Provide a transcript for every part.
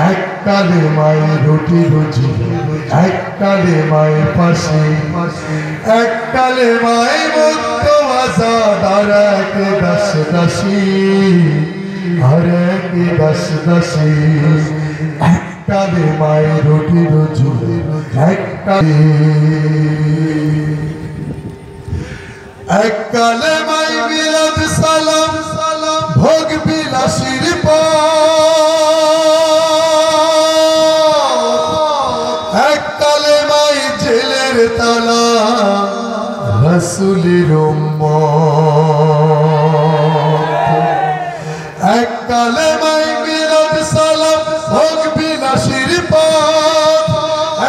এককালে মায়ের রুটি রুজি, এককালে মায়ের পাশে, এককালে মায়ের মুক্ত আজাদ, আর এক দাস দাসী, আর এক দাস দাসী। এককালে মায়ের রুটি রুজি, এককালে এককালে মাই মিলাদ সালাম ভোগ বিলাসীর এককালে মাই জেলের তালা রাসূলের উম্মত। এককালে মাই মিলাদ সালাম ভোগ বিলাসীর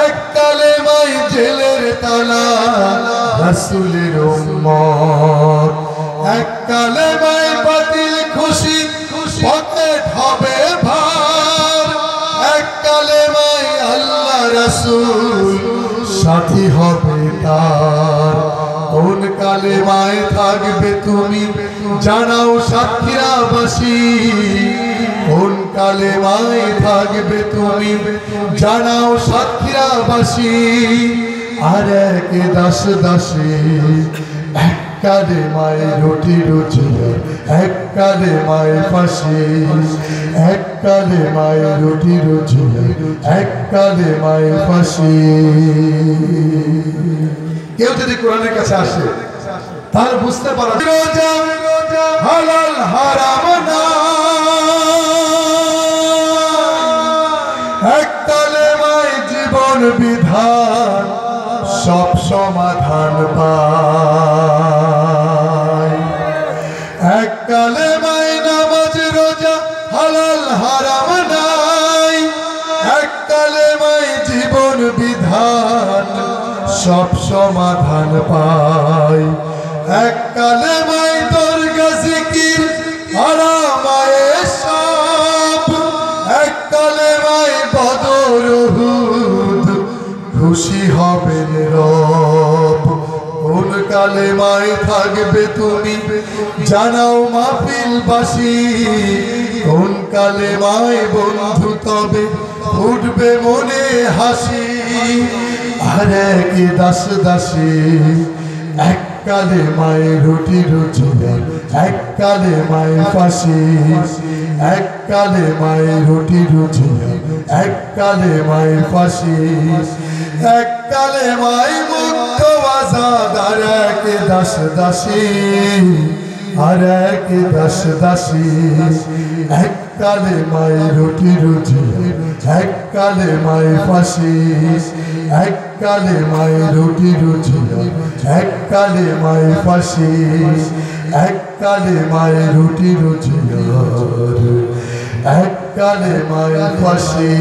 এককালে মাই জেলের তালা রাসূলের উম্মত। এককালে মাই বাতিল খুশি পকেট হবে ভার, এককালে মাই আল্লাহ রাসূল সাথী হবে তার। কোন কালে মায় থাকবে তুমি জানাও সাক্ষীরা বাসী, কোন কালে মায় থাকবে তুমি জানাও সাক্ষীরা বাসী। আর এক দাস দাসী এককালে মায়ের রুটি রুজি, এককালে মায়ের পাশে, এককালে মায়ের রুটি রুজি, এককালে মায়ের পাশে। কেউ যদি কোরআনের কাছে আসে তার বুঝতে পারা রোজা হালাল হারাম না, এককালে মায়ের জীবন বিধান সব সমাধান পায়। এককালে মাই নামাজ রোজা হালাল হারাম নাই, এককালে মাই জীবন বিধান সব সমাধান পায়। এককালে মাই দরগা জিকির আরামায়ে সব, এককালে মাই বদর উহুদ খুশি হবেন রব। কোন কালে মায় থাকবে তুমি জানাও মাহফিল বাসী, কোন কালে মায় বন্ধু তবে উঠবে মনে হাসি। আর এক দাস দাসী এককালে মায়ের রুটি রুজি, এককালে মায়ের পাশে, এককালে মায়ের রুটি রুজি, এককালে মায়ের পাশে। এককালে মাই মুক্ত আজাদ, আর এক দাস দাসী, আর এক দাস দাসী। এককালে মায়ের রুটি রুজি, এককালে মায়ের পাশে, এককালে মায়ের রুটি রুজি, এককালে মায়ের পাশে, এককালে মায়ের রুটি রুজি, এককালে মায়ের পাশে।